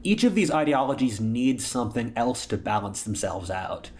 Each of these ideologies needs something else to balance themselves out.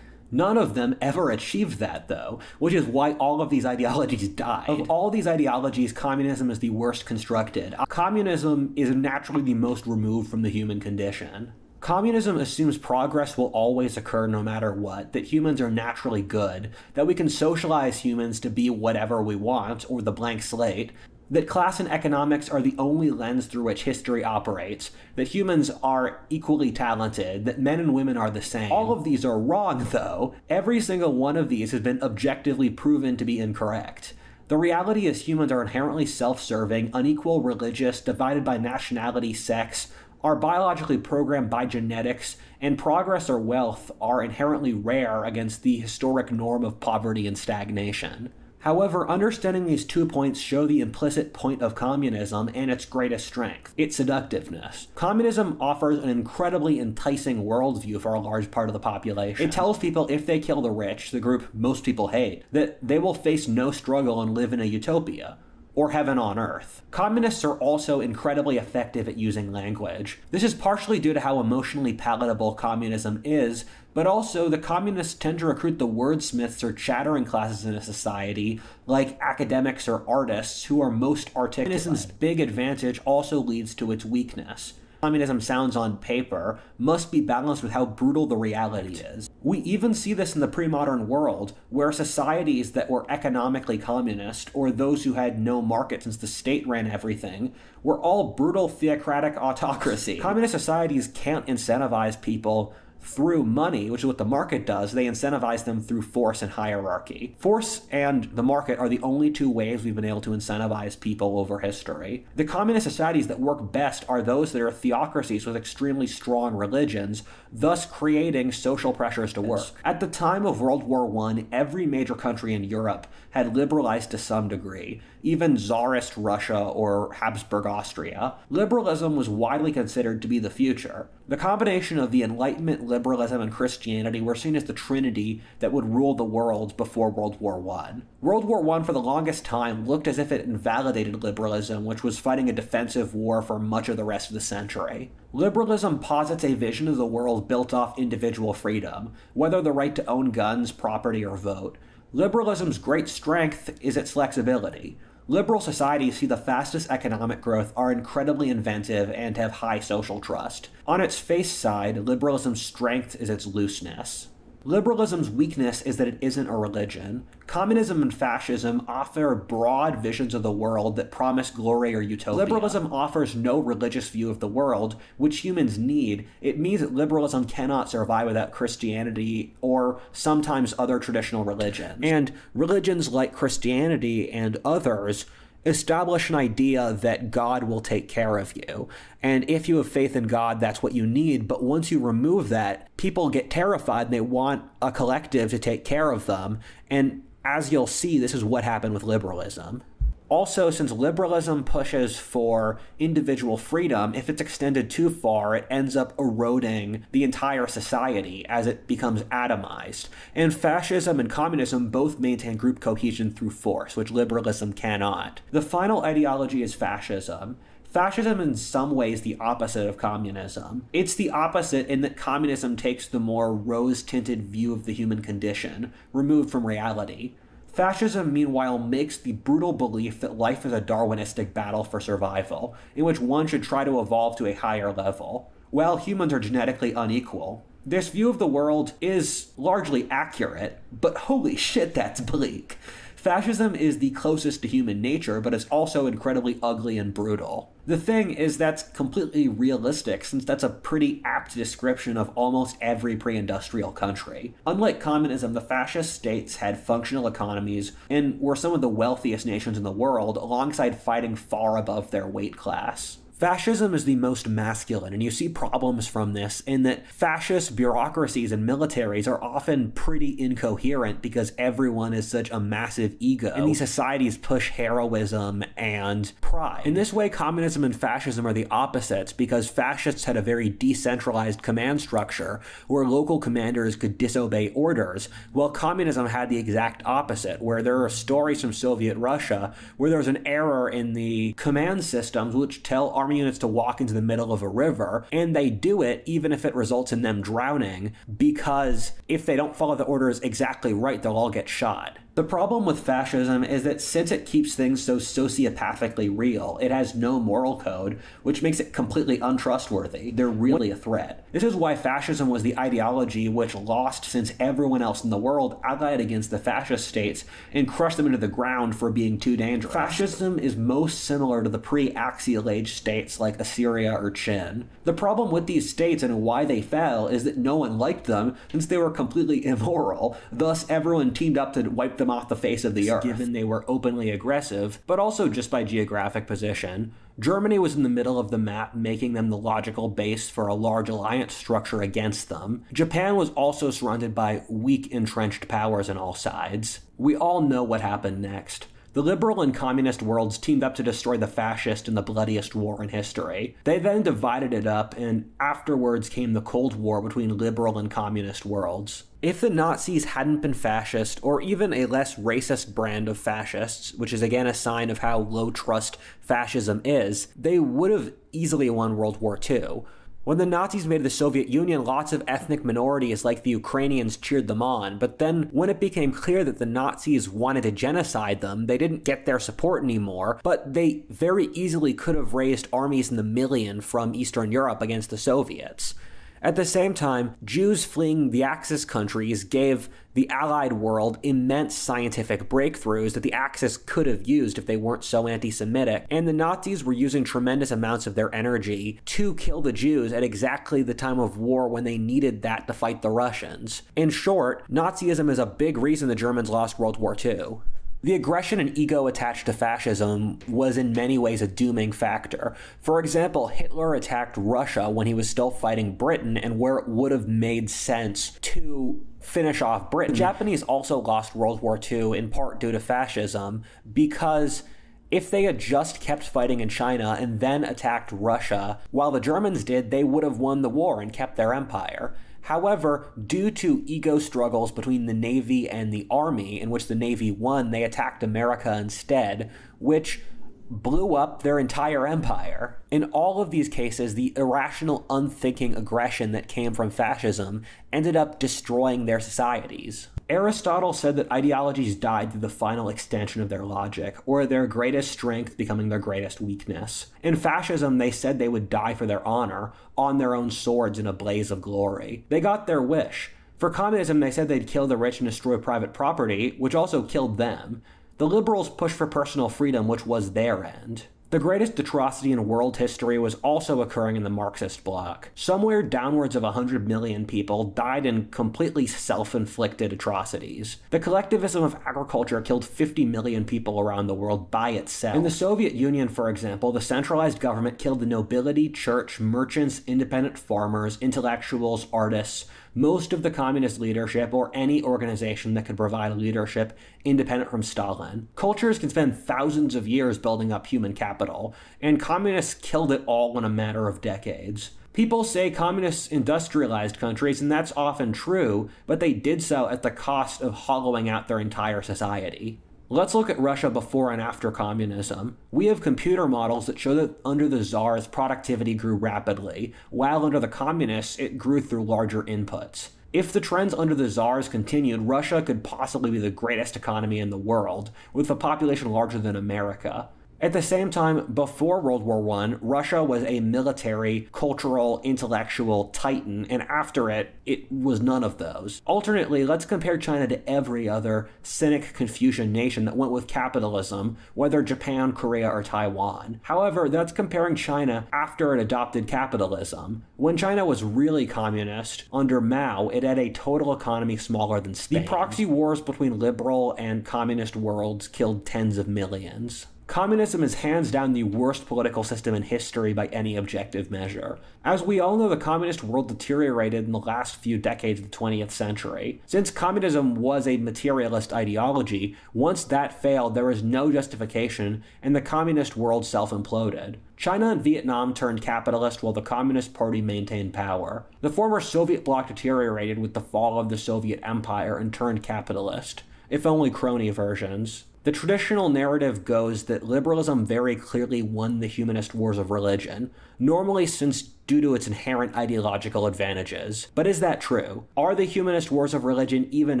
None of them ever achieved that, though, which is why all of these ideologies died. Of all these ideologies, communism is the worst constructed. Communism is naturally the most removed from the human condition. Communism assumes progress will always occur no matter what, that humans are naturally good, that we can socialize humans to be whatever we want, or the blank slate, that class and economics are the only lens through which history operates, that humans are equally talented, that men and women are the same. All of these are wrong, though. Every single one of these has been objectively proven to be incorrect. The reality is humans are inherently self-serving, unequal, religious, divided by nationality, sex, are biologically programmed by genetics, and progress or wealth are inherently rare against the historic norm of poverty and stagnation. However, understanding these 2 points show the implicit point of communism and its greatest strength, its seductiveness. Communism offers an incredibly enticing worldview for a large part of the population. It tells people if they kill the rich, the group most people hate, that they will face no struggle and live in a utopia, or heaven on earth. Communists are also incredibly effective at using language. This is partially due to how emotionally palatable communism is, but also the communists tend to recruit the wordsmiths or chattering classes in a society, like academics or artists, who are most articulate. Communism's big advantage also leads to its weakness. Communism sounds on paper, must be balanced with how brutal the reality is. We even see this in the pre-modern world, where societies that were economically communist, or those who had no market since the state ran everything, were all brutal theocratic autocracy. Communist societies can't incentivize people through money, which is what the market does. They incentivize them through force and hierarchy. Force and the market are the only two ways we've been able to incentivize people over history. The communist societies that work best are those that are theocracies with extremely strong religions, thus creating social pressures to work. At the time of World War I, every major country in Europe had liberalized to some degree, even Tsarist Russia or Habsburg Austria. Liberalism was widely considered to be the future. The combination of the Enlightenment, liberalism, and Christianity were seen as the trinity that would rule the world before World War I. World War I, for the longest time, looked as if it invalidated liberalism, which was fighting a defensive war for much of the rest of the century. Liberalism posits a vision of the world built off individual freedom, whether the right to own guns, property, or vote. Liberalism's great strength is its flexibility. Liberal societies see the fastest economic growth, are incredibly inventive, and have high social trust. On its face side, liberalism's strength is its looseness. Liberalism's weakness is that it isn't a religion. Communism and fascism offer broad visions of the world that promise glory or utopia. Liberalism offers no religious view of the world, which humans need. It means that liberalism cannot survive without Christianity or sometimes other traditional religions. And religions like Christianity and others establish an idea that God will take care of you. And if you have faith in God, that's what you need. But once you remove that, people get terrified and they want a collective to take care of them. And as you'll see, this is what happened with liberalism. Also, since liberalism pushes for individual freedom, if it's extended too far, it ends up eroding the entire society as it becomes atomized. And fascism and communism both maintain group cohesion through force, which liberalism cannot. The final ideology is fascism. Fascism is in some ways the opposite of communism. It's the opposite in that communism takes the more rose-tinted view of the human condition, removed from reality. Fascism, meanwhile, makes the brutal belief that life is a Darwinistic battle for survival, in which one should try to evolve to a higher level. While humans are genetically unequal, this view of the world is largely accurate, but holy shit, that's bleak. Fascism is the closest to human nature, but it's also incredibly ugly and brutal. The thing is that's completely realistic, since that's a pretty apt description of almost every pre-industrial country. Unlike communism, the fascist states had functional economies and were some of the wealthiest nations in the world, alongside fighting far above their weight class. Fascism is the most masculine, and you see problems from this in that fascist bureaucracies and militaries are often pretty incoherent because everyone is such a massive ego, and these societies push heroism and pride. In this way, communism and fascism are the opposites because fascists had a very decentralized command structure where local commanders could disobey orders, while communism had the exact opposite, where there are stories from Soviet Russia where there's an error in the command systems which tell armed army units to walk into the middle of a river, and they do it even if it results in them drowning, because if they don't follow the orders exactly right, they'll all get shot. The problem with fascism is that since it keeps things so sociopathically real, it has no moral code, which makes it completely untrustworthy. They're really a threat. This is why fascism was the ideology which lost since everyone else in the world allied against the fascist states and crushed them into the ground for being too dangerous. Fascism is most similar to the pre-Axial Age states like Assyria or Qin. The problem with these states and why they fell is that no one liked them since they were completely immoral, thus everyone teamed up to wipe them off the face of the earth, given they were openly aggressive, but also just by geographic position. Germany was in the middle of the map, making them the logical base for a large alliance structure against them. Japan was also surrounded by weak entrenched powers on all sides. We all know what happened next. The liberal and communist worlds teamed up to destroy the fascist in the bloodiest war in history. They then divided it up, and afterwards came the Cold War between liberal and communist worlds. If the Nazis hadn't been fascist, or even a less racist brand of fascists, which is again a sign of how low trust fascism is, they would have easily won World War II. When the Nazis invaded the Soviet Union, lots of ethnic minorities like the Ukrainians cheered them on, but then when it became clear that the Nazis wanted to genocide them, they didn't get their support anymore, but they very easily could have raised armies in the million from Eastern Europe against the Soviets. At the same time, Jews fleeing the Axis countries gave the Allied world immense scientific breakthroughs that the Axis could have used if they weren't so anti-Semitic, and the Nazis were using tremendous amounts of their energy to kill the Jews at exactly the time of war when they needed that to fight the Russians. In short, Nazism is a big reason the Germans lost World War II. The aggression and ego attached to fascism was in many ways a dooming factor. For example, Hitler attacked Russia when he was still fighting Britain and where it would have made sense to finish off Britain. The Japanese also lost World War II in part due to fascism because if they had just kept fighting in China and then attacked Russia, while the Germans did, they would have won the war and kept their empire. However, due to ego struggles between the Navy and the Army, in which the Navy won, they attacked America instead, which blew up their entire empire. In all of these cases, the irrational, unthinking aggression that came from fascism ended up destroying their societies. Aristotle said that ideologies died through the final extension of their logic, or their greatest strength becoming their greatest weakness. In fascism, they said they would die for their honor, on their own swords in a blaze of glory. They got their wish. For communism, they said they'd kill the rich and destroy private property, which also killed them. The liberals pushed for personal freedom, which was their end. The greatest atrocity in world history was also occurring in the Marxist bloc. Somewhere downwards of 100 million people died in completely self-inflicted atrocities. The collectivism of agriculture killed 50 million people around the world by itself. In the Soviet Union, for example, the centralized government killed the nobility, church, merchants, independent farmers, intellectuals, artists, most of the communist leadership, or any organization that could provide leadership independent from Stalin. Cultures can spend thousands of years building up human capital, and communists killed it all in a matter of decades. People say communists industrialized countries, and that's often true, but they did so at the cost of hollowing out their entire society. Let's look at Russia before and after communism. We have computer models that show that under the Tsars, productivity grew rapidly, while under the communists, it grew through larger inputs. If the trends under the Tsars continued, Russia could possibly be the greatest economy in the world, with a population larger than America. At the same time, before World War I, Russia was a military, cultural, intellectual titan, and after it, it was none of those. Alternately, let's compare China to every other cynic Confucian nation that went with capitalism, whether Japan, Korea, or Taiwan. However, that's comparing China after it adopted capitalism. When China was really communist, under Mao, it had a total economy smaller than Spain. The proxy wars between liberal and communist worlds killed tens of millions. Communism is hands down the worst political system in history by any objective measure. As we all know, the communist world deteriorated in the last few decades of the 20th century. Since communism was a materialist ideology, once that failed, there was no justification, and the communist world self-imploded. China and Vietnam turned capitalist while the Communist Party maintained power. The former Soviet bloc deteriorated with the fall of the Soviet Empire and turned capitalist, if only crony versions. The traditional narrative goes that liberalism very clearly won the humanist wars of religion, normally since due to its inherent ideological advantages. But is that true? Are the humanist wars of religion even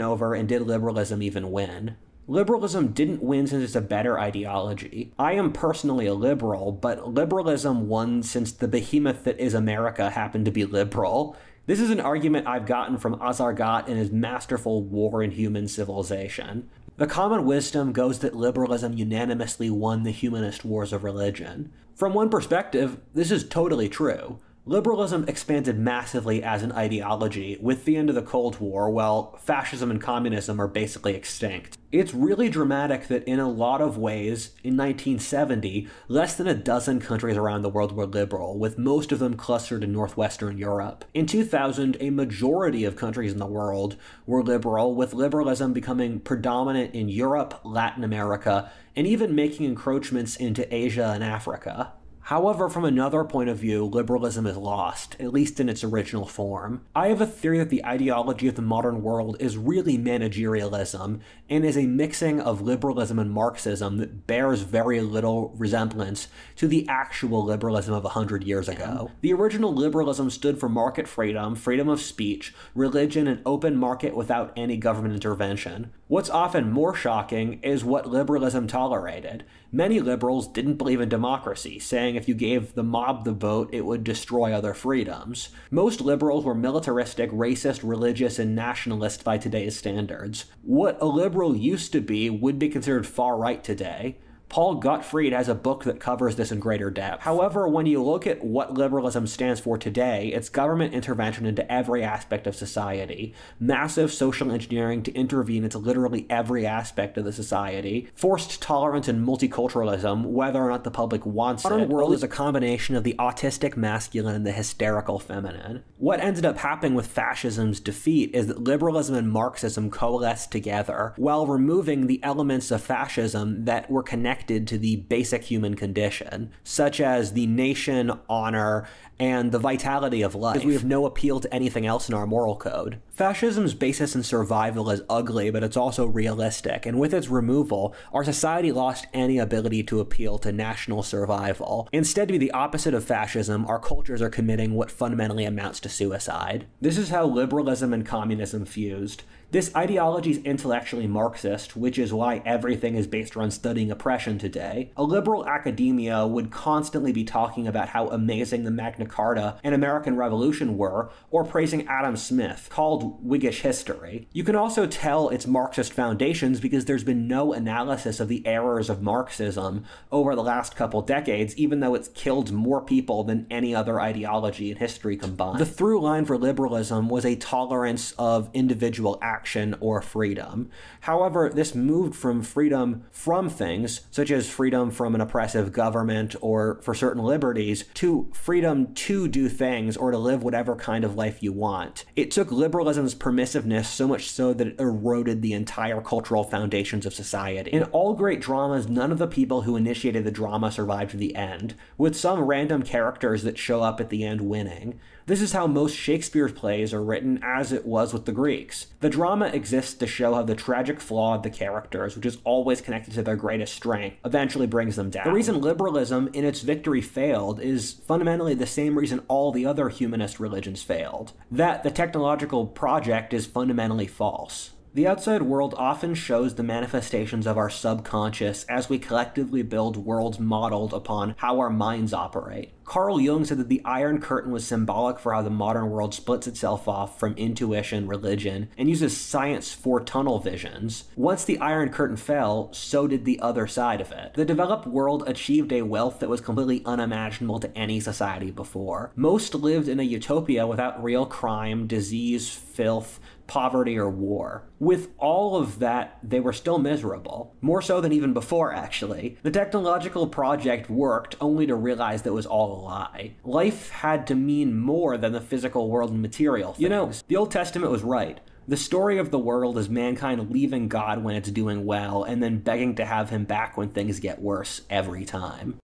over, and did liberalism even win? Liberalism didn't win since it's a better ideology. I am personally a liberal, but liberalism won since the behemoth that is America happened to be liberal. This is an argument I've gotten from Azargat in his masterful War in Human Civilization. The common wisdom goes that liberalism unanimously won the humanist wars of religion. From one perspective, this is totally true. Liberalism expanded massively as an ideology with the end of the Cold War, while fascism and communism are basically extinct. It's really dramatic that in a lot of ways, in 1970, less than a dozen countries around the world were liberal, with most of them clustered in northwestern Europe. In 2000, a majority of countries in the world were liberal, with liberalism becoming predominant in Europe, Latin America, and even making encroachments into Asia and Africa. However, from another point of view, liberalism is lost, at least in its original form. I have a theory that the ideology of the modern world is really managerialism, and is a mixing of liberalism and Marxism that bears very little resemblance to the actual liberalism of 100 years ago. The original liberalism stood for market freedom, freedom of speech, religion, and open market without any government intervention. What's often more shocking is what liberalism tolerated. Many liberals didn't believe in democracy, saying if you gave the mob the vote, it would destroy other freedoms. Most liberals were militaristic, racist, religious, and nationalist by today's standards. What a liberal used to be would be considered far-right today. Paul Gottfried has a book that covers this in greater depth. However, when you look at what liberalism stands for today, it's government intervention into every aspect of society, massive social engineering to intervene into literally every aspect of the society, forced tolerance and multiculturalism, whether or not the public wants it. The modern world is a combination of the autistic masculine and the hysterical feminine. What ended up happening with fascism's defeat is that liberalism and Marxism coalesced together, while removing the elements of fascism that were connected to the basic human condition, such as the nation, honor, and the vitality of life, because we have no appeal to anything else in our moral code. Fascism's basis in survival is ugly, but it's also realistic, and with its removal, our society lost any ability to appeal to national survival. Instead, to be the opposite of fascism, our cultures are committing what fundamentally amounts to suicide. This is how liberalism and communism fused. This ideology is intellectually Marxist, which is why everything is based around studying oppression today. A liberal academia would constantly be talking about how amazing the Magna Carta and American Revolution were, or praising Adam Smith, called Whiggish history. You can also tell its Marxist foundations because there's been no analysis of the errors of Marxism over the last couple decades, even though it's killed more people than any other ideology in history combined. The through line for liberalism was a tolerance of individual action or freedom. However, this moved from freedom from things, such as freedom from an oppressive government or for certain liberties, to freedom to do things or to live whatever kind of life you want. It took liberalism's permissiveness so much so that it eroded the entire cultural foundations of society. In all great dramas, none of the people who initiated the drama survived to the end, with some random characters that show up at the end winning. This is how most Shakespeare's plays are written, as it was with the Greeks. The drama exists to show how the tragic flaw of the characters, which is always connected to their greatest strength, eventually brings them down. The reason liberalism, in its victory, failed is fundamentally the same reason all the other humanist religions failed: that the technological project is fundamentally false. The outside world often shows the manifestations of our subconscious as we collectively build worlds modeled upon how our minds operate. Carl Jung said that the Iron Curtain was symbolic for how the modern world splits itself off from intuition, religion, and uses science for tunnel visions. Once the Iron Curtain fell, so did the other side of it. The developed world achieved a wealth that was completely unimaginable to any society before. Most lived in a utopia without real crime, disease, filth, poverty, or war. With all of that, they were still miserable. More so than even before, actually. The technological project worked only to realize that it was all a lie. Life had to mean more than the physical world and material things. You know, the Old Testament was right. The story of the world is mankind leaving God when it's doing well, and then begging to have him back when things get worse every time.